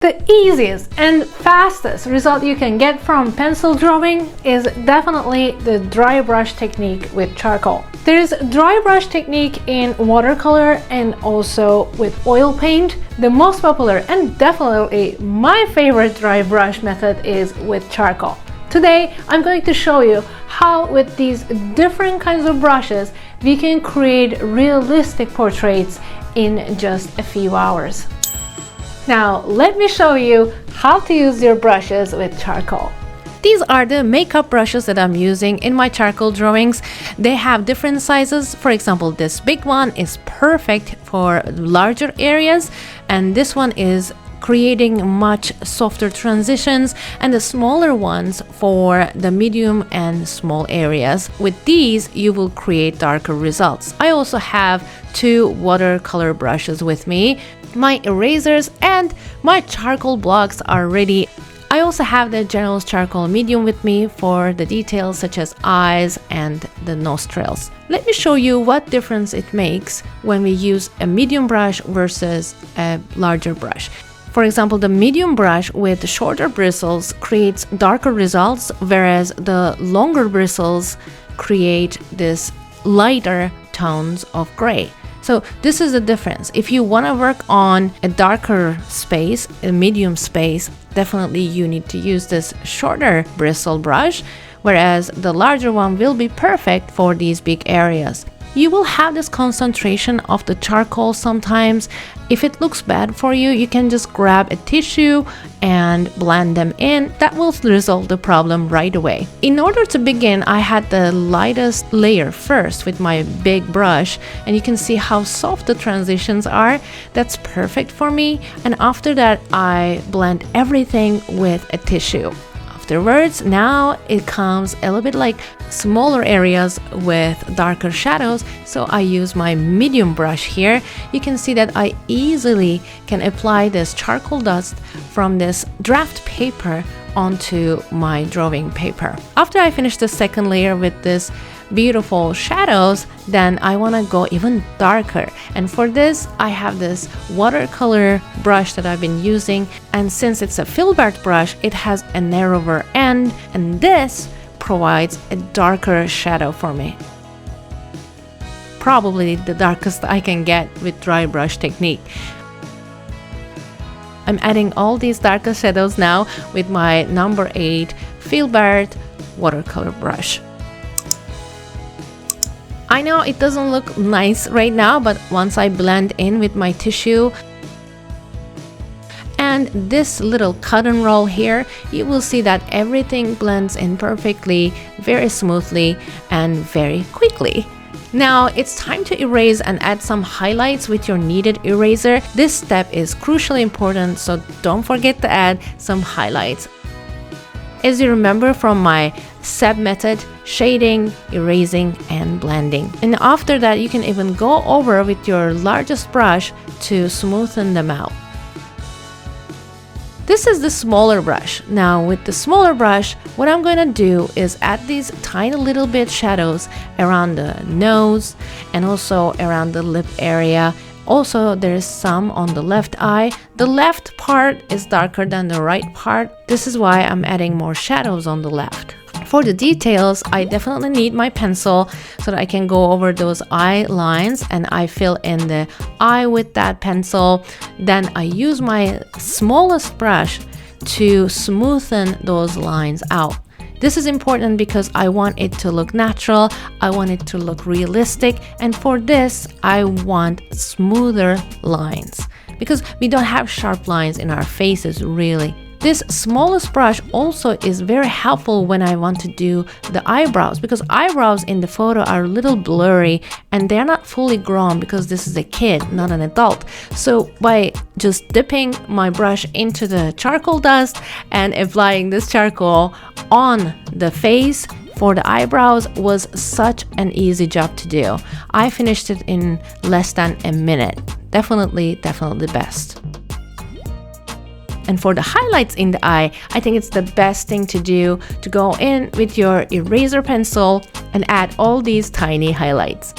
The easiest and fastest result you can get from pencil drawing is definitely the dry brush technique with charcoal. There's dry brush technique in watercolor and also with oil paint. The most popular and definitely my favorite dry brush method is with charcoal. Today, I'm going to show you how with these different kinds of brushes we can create realistic portraits in just a few hours. Now, let me show you how to use your brushes with charcoal. These are the makeup brushes that I'm using in my charcoal drawings. They have different sizes. For example, this big one is perfect for larger areas, and this one is creating much softer transitions, and the smaller ones for the medium and small areas. With these, you will create darker results. I also have two watercolor brushes with me. My erasers and my charcoal blocks are ready. I also have the General's charcoal medium with me for the details such as eyes and the nostrils. Let me show you what difference it makes when we use a medium brush versus a larger brush. For example, the medium brush with shorter bristles creates darker results, whereas the longer bristles create this lighter tones of gray. So this is the difference. If you want to work on a darker space, a medium space, definitely you need to use this shorter bristle brush, whereas the larger one will be perfect for these big areas. You will have this concentration of the charcoal sometimes. If it looks bad for you, you can just grab a tissue and blend them in. That will resolve the problem right away. In order to begin, I had the lightest layer first with my big brush, and you can see how soft the transitions are. That's perfect for me. And after that, I blend everything with a tissue. Afterwards, now it comes a little bit like smaller areas with darker shadows, so I use my medium brush here. You can see that I easily can apply this charcoal dust from this draft paper onto my drawing paper. After I finish the second layer with this beautiful shadows, then I want to go even darker, and for this I have this watercolor brush that I've been using, and since it's a filbert brush, it has a narrower end, and this provides a darker shadow for me. Probably the darkest I can get with dry brush technique. I'm adding all these darker shadows now with my number 8 filbert watercolor brush. I know it doesn't look nice right now, but once I blend in with my tissue and this little cotton roll here, you will see that everything blends in perfectly, very smoothly, and very quickly. Now it's time to erase and add some highlights with your kneaded eraser. This step is crucially important, so don't forget to add some highlights. As you remember from my SEB method, shading, erasing, and blending. And after that, you can even go over with your largest brush to smoothen them out. This is the smaller brush. Now with the smaller brush, what I'm going to do is add these tiny little bit shadows around the nose and also around the lip area. Also, there's some on the left eye. The left part is darker than the right part. This is why I'm adding more shadows on the left. For the details, I definitely need my pencil so that I can go over those eye lines, and I fill in the eye with that pencil. Then I use my smallest brush to smoothen those lines out. This is important because I want it to look natural, I want it to look realistic, and for this, I want smoother lines because we don't have sharp lines in our faces really. This smallest brush also is very helpful when I want to do the eyebrows, because eyebrows in the photo are a little blurry and they're not fully grown because this is a kid, not an adult. So by just dipping my brush into the charcoal dust and applying this charcoal on the face for the eyebrows was such an easy job to do. I finished it in less than a minute. Definitely best. And for the highlights in the eye, I think it's the best thing to do to go in with your eraser pencil and add all these tiny highlights.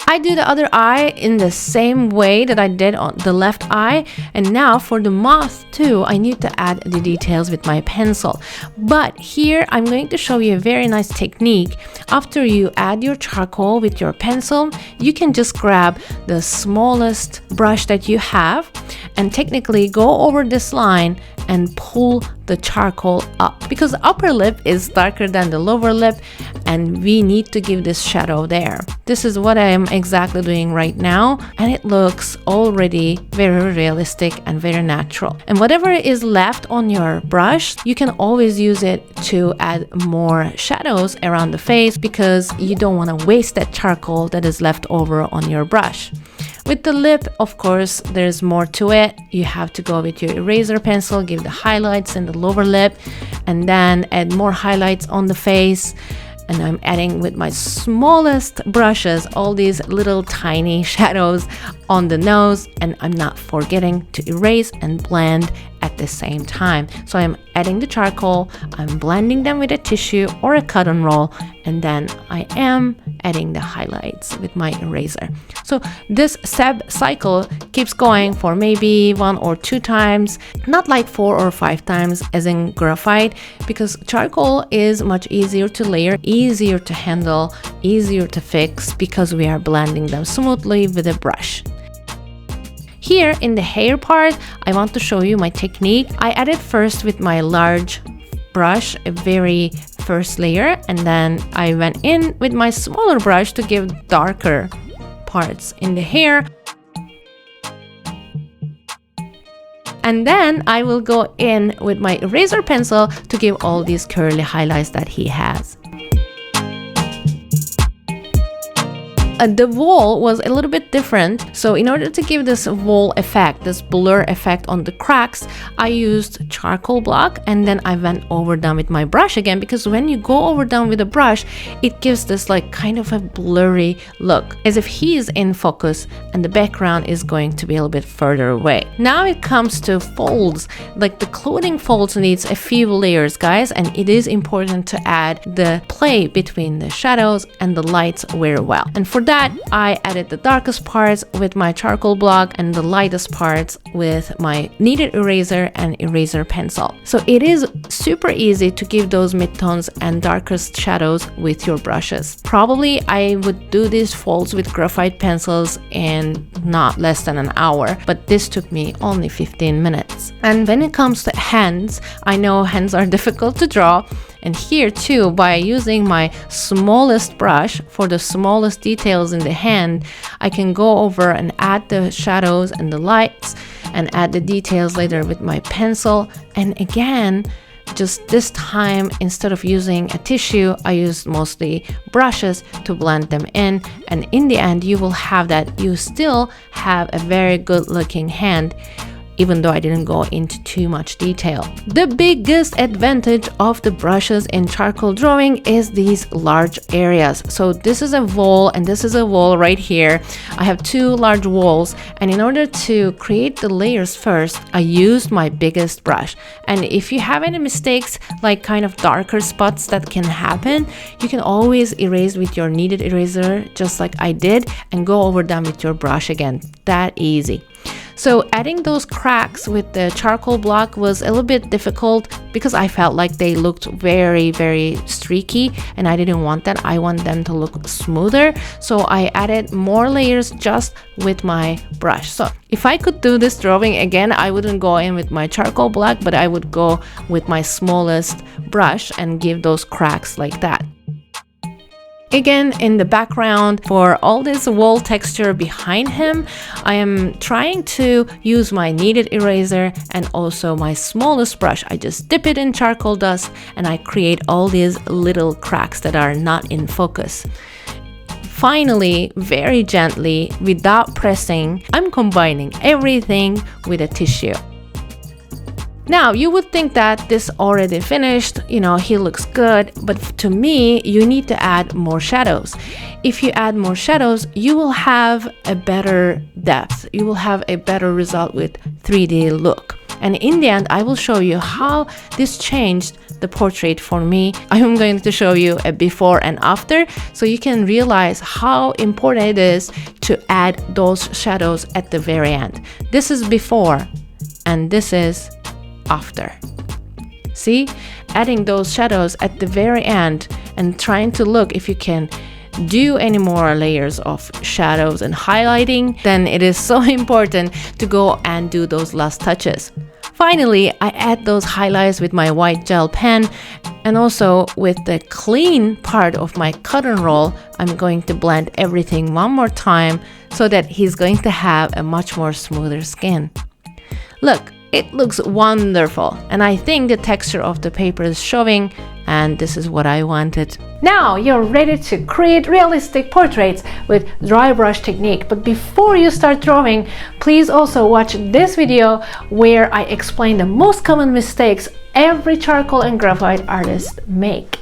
I do the other eye in the same way that I did on the left eye. And now for the mouth too, I need to add the details with my pencil. But here I'm going to show you a very nice technique. After you add your charcoal with your pencil, you can just grab the smallest brush that you have and technically go over this line and pull the charcoal up, because the upper lip is darker than the lower lip and we need to give this shadow there. This is what I am exactly doing right now, and it looks already very realistic and very natural. And whatever is left on your brush, you can always use it to add more shadows around the face, because you don't want to waste that charcoal that is left over on your brush. With the lip, of course, there's more to it. You have to go with your eraser pencil, give the highlights in the lower lip, and then add more highlights on the face. And I'm adding with my smallest brushes all these little tiny shadows on the nose, and I'm not forgetting to erase and blend at the same time. So I'm adding the charcoal, I'm blending them with a tissue or a cotton roll, and then I am adding the highlights with my eraser. So this cycle keeps going for maybe 1 or 2 times, not like 4 or 5 times as in graphite, because charcoal is much easier to layer, easier to handle, easier to fix, because we are blending them smoothly with a brush. Here in the hair part, I want to show you my technique. I added first with my large brush, a very first layer, and then I went in with my smaller brush to give darker parts in the hair. And then I will go in with my eraser pencil to give all these curly highlights that he has. The wall was a little bit different, so in order to give this wall effect, this blur effect on the cracks, I used charcoal block, and then I went over them with my brush again, because when you go over them with a brush, it gives this like kind of a blurry look, as if he is in focus and the background is going to be a little bit further away. Now it comes to folds. Like the clothing folds needs a few layers, guys, and it is important to add the play between the shadows and the lights very well. And for that, I added the darkest parts with my charcoal block and the lightest parts with my kneaded eraser and eraser pencil. So it is super easy to give those midtones and darkest shadows with your brushes. Probably I would do these folds with graphite pencils in not less than an hour, but this took me only 15 minutes. And when it comes to hands, I know hands are difficult to draw. And here too, by using my smallest brush for the smallest details in the hand, I can go over and add the shadows and the lights and add the details later with my pencil. And again, just this time, instead of using a tissue, I used mostly brushes to blend them in. And in the end, you will have that you still have a very good looking hand, even though I didn't go into too much detail. The biggest advantage of the brushes in charcoal drawing is these large areas. So this is a wall and this is a wall right here. I have 2 large walls, and in order to create the layers first, I used my biggest brush. And if you have any mistakes, like kind of darker spots that can happen, you can always erase with your kneaded eraser, just like I did, and go over them with your brush again. That easy. So adding those cracks with the charcoal block was a little bit difficult because I felt like they looked very, very streaky, and I didn't want that. I want them to look smoother. So I added more layers just with my brush. So if I could do this drawing again, I wouldn't go in with my charcoal block, but I would go with my smallest brush and give those cracks like that. Again, in the background, for all this wall texture behind him, I am trying to use my kneaded eraser and also my smallest brush. I just dip it in charcoal dust and I create all these little cracks that are not in focus. Finally, very gently, without pressing, I'm combining everything with a tissue. Now, you would think that this already finished, you know, he looks good, but to me, you need to add more shadows. If you add more shadows, you will have a better depth. You will have a better result with 3D look. And in the end, I will show you how this changed the portrait for me. I am going to show you a before and after so you can realize how important it is to add those shadows at the very end. This is before and this is after. See, adding those shadows at the very end and trying to look if you can do any more layers of shadows and highlighting, then it is so important to go and do those last touches. Finally, I add those highlights with my white gel pen, and also with the clean part of my cotton roll, I'm going to blend everything one more time so that he's going to have a much more smoother skin. Look, it looks wonderful, and I think the texture of the paper is showing, and this is what I wanted. Now you're ready to create realistic portraits with dry brush technique. But before you start drawing, please also watch this video where I explain the most common mistakes every charcoal and graphite artist make.